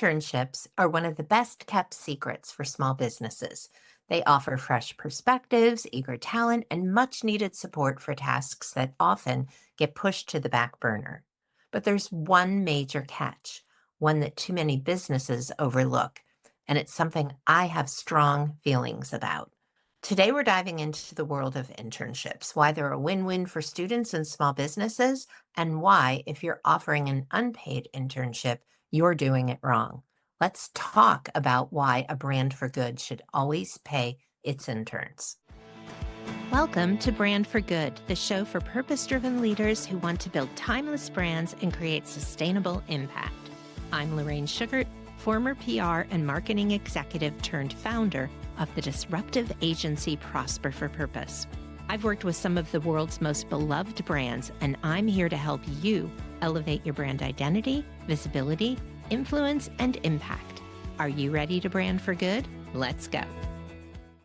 Internships are one of the best kept secrets for small businesses. They offer fresh perspectives, eager talent, and much needed support for tasks that often get pushed to the back burner. But there's one major catch, one that too many businesses overlook, and it's something I have strong feelings about. Today, we're diving into the world of internships, why they're a win win for students and small businesses, and why, if you're offering an unpaid internship, you're doing it wrong. Let's talk about why a brand for good should always pay its interns. Welcome to Brand for Good, the show for purpose-driven leaders who want to build timeless brands and create sustainable impact. I'm Lorraine Sugart, former PR and marketing executive turned founder of the disruptive agency Prosper for Purpose. I've worked with some of the world's most beloved brands, and I'm here to help you elevate your brand identity, visibility, influence, and impact. Are you ready to brand for good? Let's go.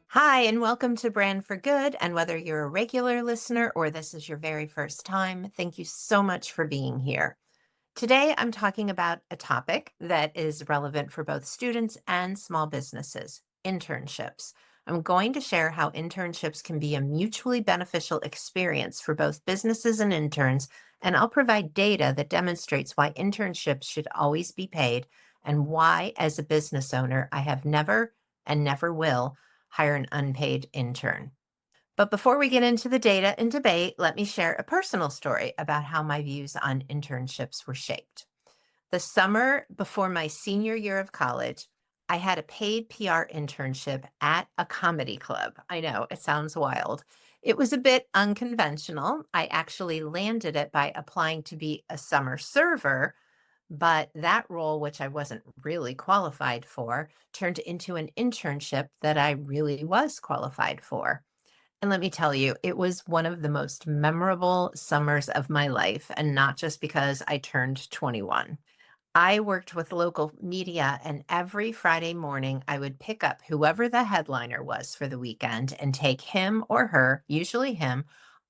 Hi, and welcome to Brand for Good. And whether you're a regular listener or this is your very first time, thank you so much for being here. Today, I'm talking about a topic that is relevant for both students and small businesses, internships. I'm going to share how internships can be a mutually beneficial experience for both businesses and interns, and I'll provide data that demonstrates why internships should always be paid and why, as a business owner, I have never and never will hire an unpaid intern. But before we get into the data and debate, let me share a personal story about how my views on internships were shaped. The summer before my senior year of college, I had a paid PR internship at a comedy club. I know, it sounds wild. It was a bit unconventional. I actually landed it by applying to be a summer server, but that role, which I wasn't really qualified for, turned into an internship that I really was qualified for. And let me tell you, it was one of the most memorable summers of my life, and not just because I turned 21. I worked with local media, and every Friday morning I would pick up whoever the headliner was for the weekend and take him or her, usually him,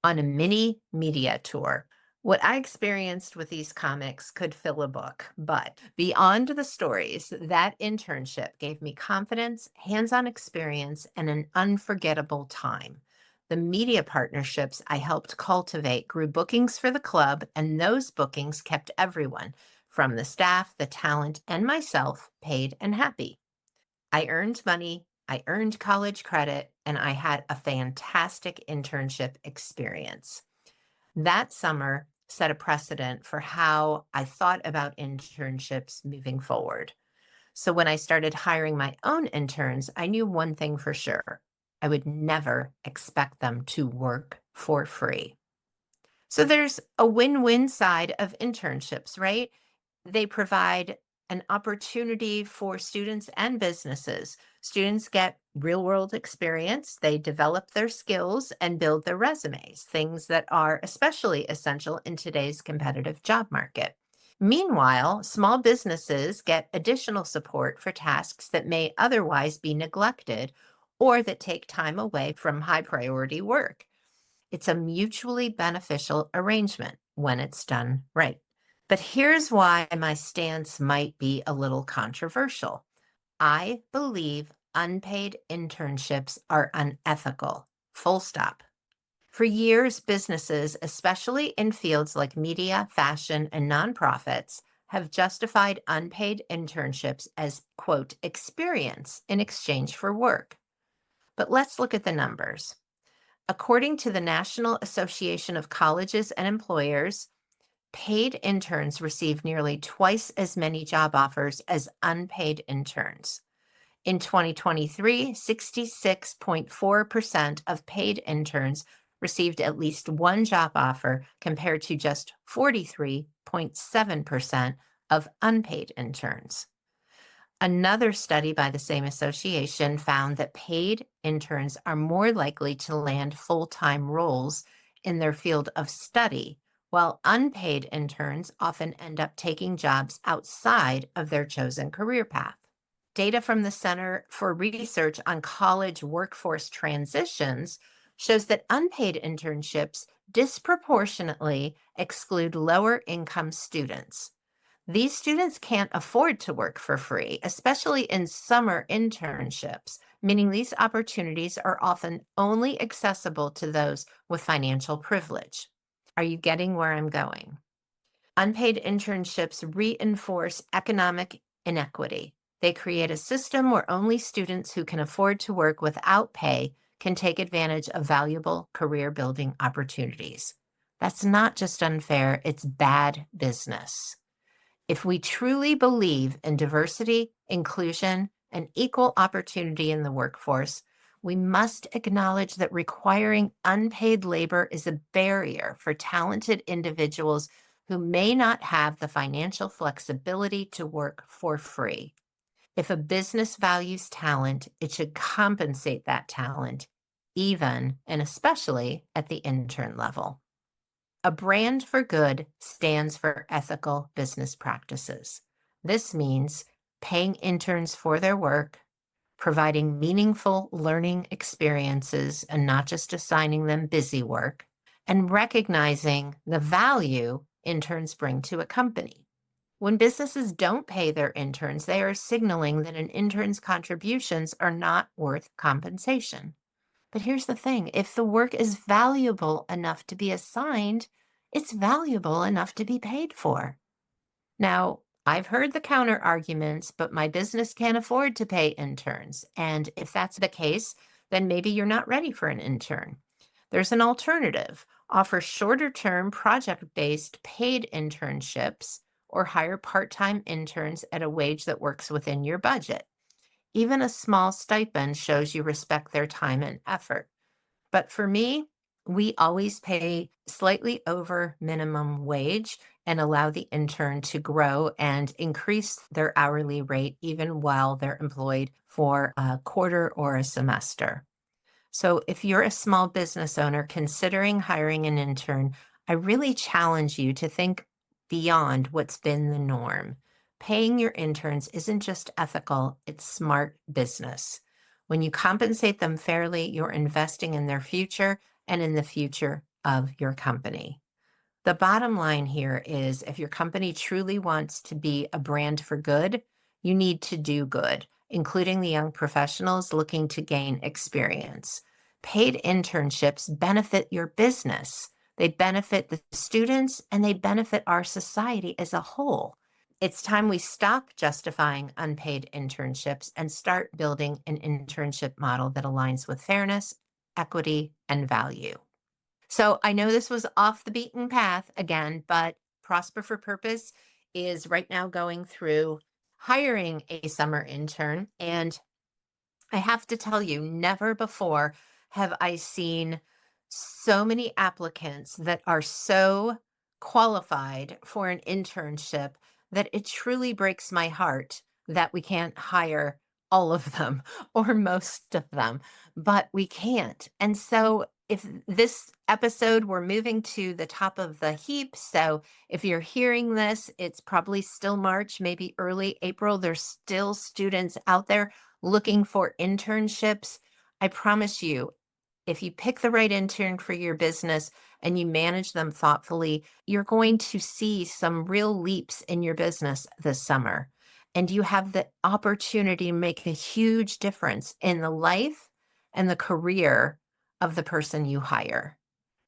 on a mini media tour. What I experienced with these comics could fill a book, but beyond the stories, that internship gave me confidence, hands on experience, and an unforgettable time. The media partnerships I helped cultivate grew bookings for the club, and those bookings kept everyone, from the staff, the talent, and myself, paid and happy. I earned money, I earned college credit, and I had a fantastic internship experience. That summer set a precedent for how I thought about internships moving forward. So when I started hiring my own interns, I knew one thing for sure. I would never expect them to work for free. So there's a win-win side of internships, right? They provide an opportunity for students and businesses. Students get real world experience, they develop their skills and build their resumes, things that are especially essential in today's competitive job market. Meanwhile, small businesses get additional support for tasks that may otherwise be neglected or that take time away from high priority work. It's a mutually beneficial arrangement when it's done right. But here's why my stance might be a little controversial. I believe unpaid internships are unethical, full stop. For years, businesses, especially in fields like media, fashion, and nonprofits, have justified unpaid internships as, quote, experience in exchange for work. But let's look at the numbers. According to the National Association of Colleges and Employers, paid interns receive nearly twice as many job offers as unpaid interns. In 2023, 66.4% of paid interns received at least one job offer compared to just 43.7% of unpaid interns. Another study by the same association found that paid interns are more likely to land full-time roles in their field of study, while unpaid interns often end up taking jobs outside of their chosen career path. Data from the Center for Research on College Workforce Transitions shows that unpaid internships disproportionately exclude lower income students. These students can't afford to work for free, especially in summer internships, meaning these opportunities are often only accessible to those with financial privilege. Are you getting where I'm going? Unpaid internships reinforce economic inequity. They create a system where only students who can afford to work without pay can take advantage of valuable career building opportunities. That's not just unfair, it's bad business. If we truly believe in diversity, inclusion, and equal opportunity in the workforce, we must acknowledge that requiring unpaid labor is a barrier for talented individuals who may not have the financial flexibility to work for free. If a business values talent, it should compensate that talent, even and especially at the intern level. A brand for good stands for ethical business practices. This means paying interns for their work, providing meaningful learning experiences and not just assigning them busy work, and recognizing the value interns bring to a company. When businesses don't pay their interns, they are signaling that an intern's contributions are not worth compensation. But here's the thing, if the work is valuable enough to be assigned, it's valuable enough to be paid for. Now, I've heard the counter arguments, but my business can't afford to pay interns. And if that's the case, then maybe you're not ready for an intern. There's an alternative. Offer shorter term project based paid internships or hire part time interns at a wage that works within your budget. Even a small stipend shows you respect their time and effort. But for me, we always pay slightly over minimum wage and allow the intern to grow and increase their hourly rate even while they're employed for a quarter or a semester. So if you're a small business owner considering hiring an intern, I really challenge you to think beyond what's been the norm. Paying your interns isn't just ethical, it's smart business. When you compensate them fairly, you're investing in their future and in the future of your company. The bottom line here is if your company truly wants to be a brand for good, you need to do good, including the young professionals looking to gain experience. Paid internships benefit your business. They benefit the students and they benefit our society as a whole. It's time we stop justifying unpaid internships and start building an internship model that aligns with fairness, equity, and value. So I know this was off the beaten path again, but Prosper for Purpose is right now going through hiring a summer intern. And I have to tell you, never before have I seen so many applicants that are so qualified for an internship that it truly breaks my heart that we can't hire all of them or most of them, but we can't. And so if this episode, we're moving to the top of the heap. So if you're hearing this, it's probably still March, maybe early April. There's still students out there looking for internships. I promise you, if you pick the right intern for your business and you manage them thoughtfully, you're going to see some real leaps in your business this summer. And you have the opportunity to make a huge difference in the life and the career of the person you hire.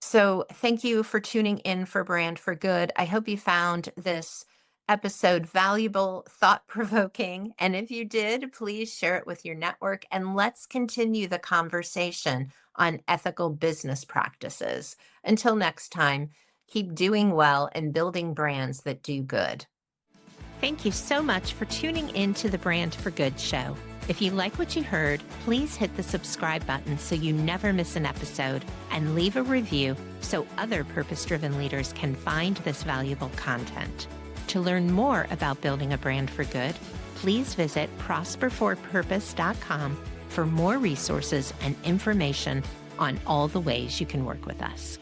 So thank you for tuning in for Brand for Good. I hope you found this episode valuable, thought-provoking, and if you did, please share it with your network and let's continue the conversation on ethical business practices. Until next time, keep doing well and building brands that do good. Thank you so much for tuning in to the Brand for Good show. If you like what you heard, please hit the subscribe button so you never miss an episode and leave a review so other purpose-driven leaders can find this valuable content. To learn more about building a brand for good, please visit prosperforpurpose.com for more resources and information on all the ways you can work with us.